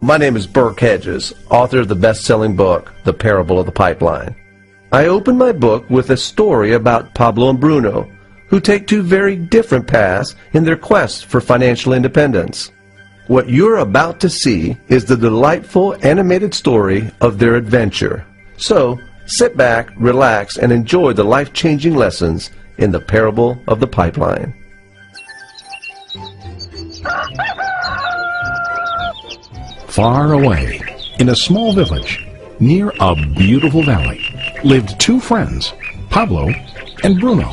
My name is Burke Hedges, author of the best-selling book, The Parable of the Pipeline. I open my book with a story about Pablo and Bruno, who take two very different paths in their quest for financial independence. What you're about to see is the delightful animated story of their adventure. So, sit back, relax, and enjoy the life-changing lessons in The Parable of the Pipeline. Far away, in a small village, near a beautiful valley, lived two friends, Pablo and Bruno.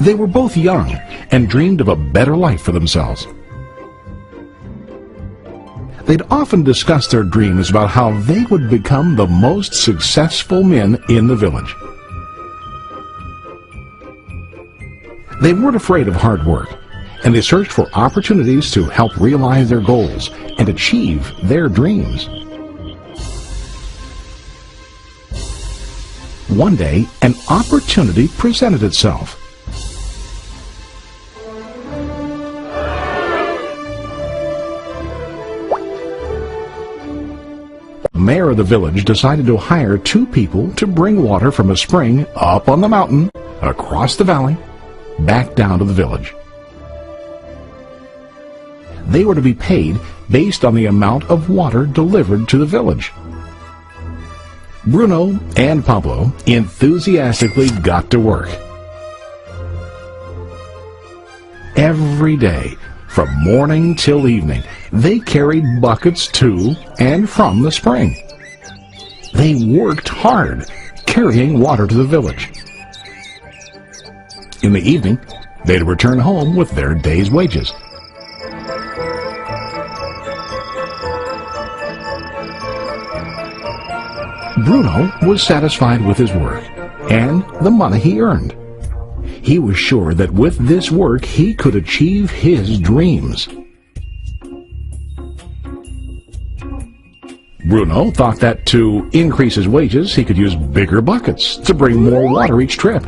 They were both young and dreamed of a better life for themselves. They'd often discuss their dreams about how they would become the most successful men in the village. They weren't afraid of hard work, and they searched for opportunities to help realize their goals and achieve their dreams. One day, an opportunity presented itself. The mayor of the village decided to hire two people to bring water from a spring up on the mountain, across the valley, back down to the village. They were to be paid based on the amount of water delivered to the village. Bruno and Pablo enthusiastically got to work. Every day, from morning till evening, they carried buckets to and from the spring. They worked hard, carrying water to the village. In the evening, they'd return home with their day's wages. Bruno was satisfied with his work and the money he earned. He was sure that with this work he could achieve his dreams. Bruno thought that to increase his wages he could use bigger buckets to bring more water each trip.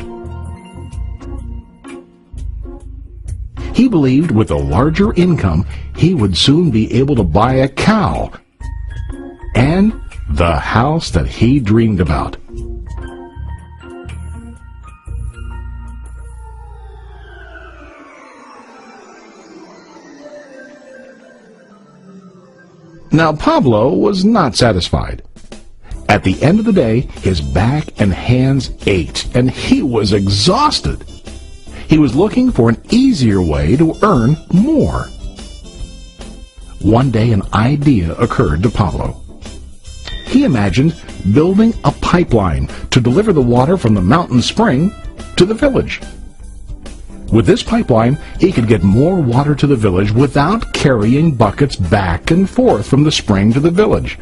He believed with a larger income he would soon be able to buy a cow and the house that he dreamed about. Now Pablo was not satisfied. At the end of the day, his back and hands ached, and he was exhausted. He was looking for an easier way to earn more. One day an idea occurred to Pablo. He imagined building a pipeline to deliver the water from the mountain spring to the village. With this pipeline, he could get more water to the village without carrying buckets back and forth from the spring to the village.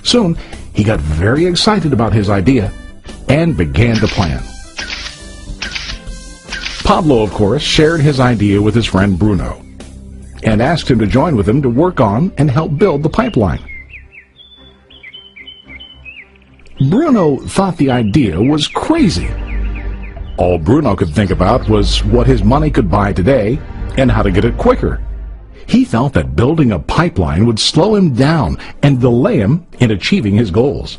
Soon, he got very excited about his idea and began to plan. Pablo, of course, shared his idea with his friend Bruno and asked him to join with him to work on and help build the pipeline. Bruno thought the idea was crazy. All Bruno could think about was what his money could buy today and how to get it quicker. He felt that building a pipeline would slow him down and delay him in achieving his goals.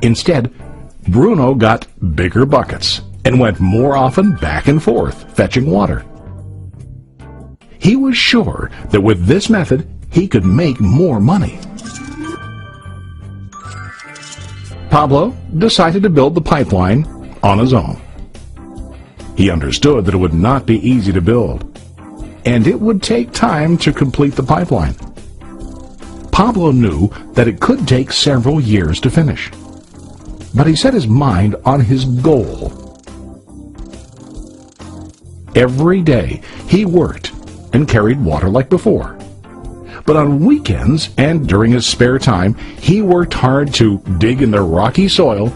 Instead, Bruno got bigger buckets and went more often back and forth, fetching water. He was sure that with this method, he could make more money. Pablo decided to build the pipeline on his own. He understood that it would not be easy to build, and it would take time to complete the pipeline. Pablo knew that it could take several years to finish, but he set his mind on his goal. Every day he worked and carried water like before. But on weekends and during his spare time, he worked hard to dig in the rocky soil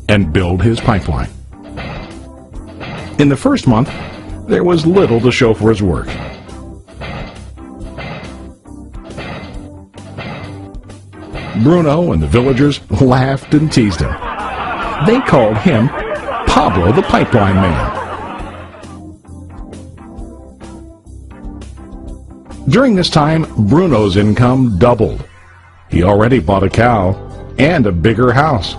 and build his pipeline. In the first month, there was little to show for his work. Bruno and the villagers laughed and teased him. They called him Pablo the Pipeline Man. During this time, Bruno's income doubled. He already bought a cow and a bigger house.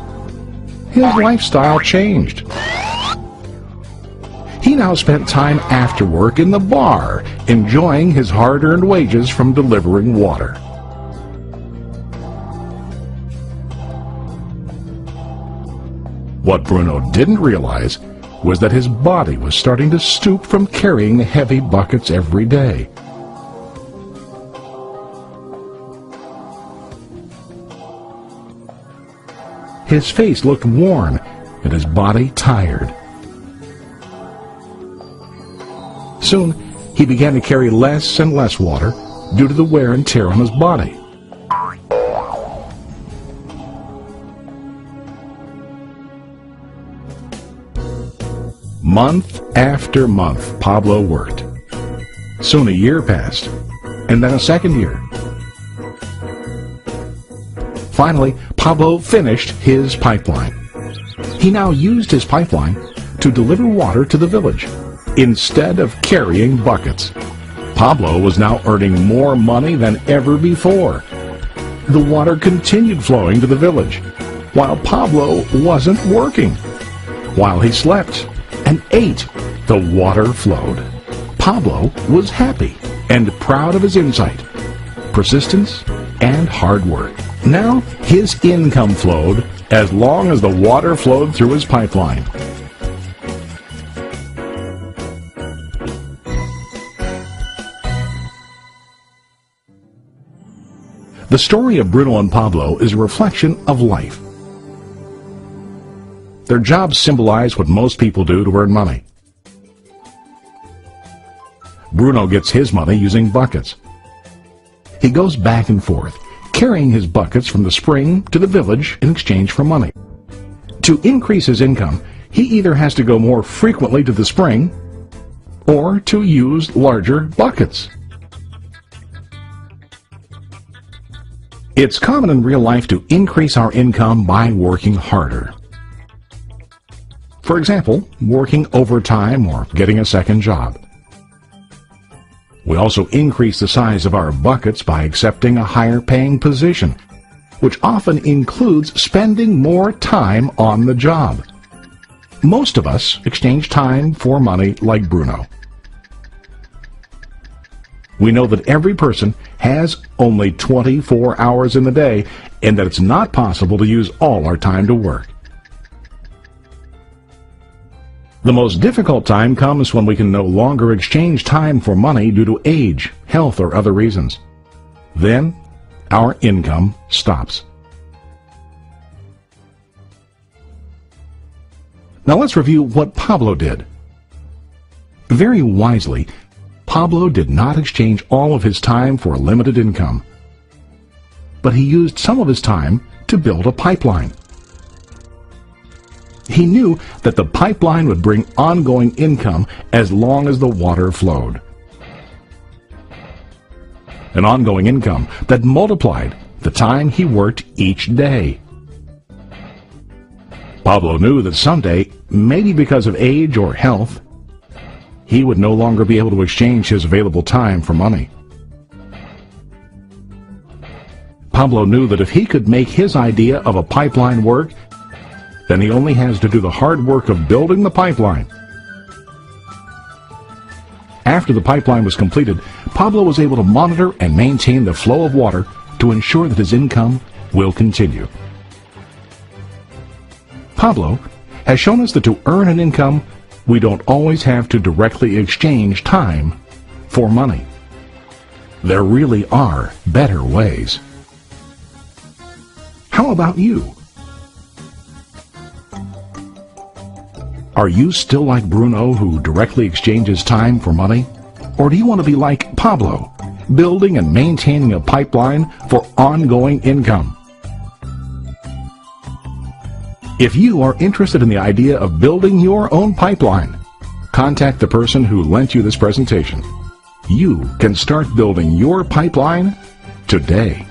His lifestyle changed. He now spent time after work in the bar, enjoying his hard-earned wages from delivering water. What Bruno didn't realize was that his body was starting to stoop from carrying the heavy buckets every day. His face looked worn and his body tired. Soon, he began to carry less and less water due to the wear and tear on his body. Month after month, Pablo worked. Soon a year passed, and then a second year. Finally, Pablo finished his pipeline. He now used his pipeline to deliver water to the village instead of carrying buckets. Pablo was now earning more money than ever before. The water continued flowing to the village, while Pablo wasn't working. While he slept and ate, the water flowed. Pablo was happy and proud of his insight, persistence, and hard work. Now his income flowed as long as the water flowed through his pipeline. The story of Bruno and Pablo is a reflection of life. Their jobs symbolize what most people do to earn money. Bruno gets his money using buckets. He goes back and forth, carrying his buckets from the spring to the village in exchange for money. To increase his income, he either has to go more frequently to the spring or to use larger buckets. It's common in real life to increase our income by working harder. For example, working overtime or getting a second job. We also increase the size of our buckets by accepting a higher paying position, which often includes spending more time on the job. Most of us exchange time for money like Bruno. We know that every person has only 24 hours in the day and that it's not possible to use all our time to work. The most difficult time comes when we can no longer exchange time for money due to age, health, or other reasons. Then, our income stops. Now let's review what Pablo did. Very wisely, Pablo did not exchange all of his time for a limited income, but he used some of his time to build a pipeline. He knew that the pipeline would bring ongoing income as long as the water flowed. An ongoing income that multiplied the time he worked each day. Pablo knew that someday, maybe because of age or health, he would no longer be able to exchange his available time for money. Pablo knew that if he could make his idea of a pipeline work, then he only has to do the hard work of building the pipeline. After the pipeline was completed, Pablo was able to monitor and maintain the flow of water to ensure that his income will continue. Pablo has shown us that to earn an income, we don't always have to directly exchange time for money. There really are better ways. How about you? Are you still like Bruno, who directly exchanges time for money? Or do you want to be like Pablo, building and maintaining a pipeline for ongoing income? If you are interested in the idea of building your own pipeline, contact the person who lent you this presentation. You can start building your pipeline today.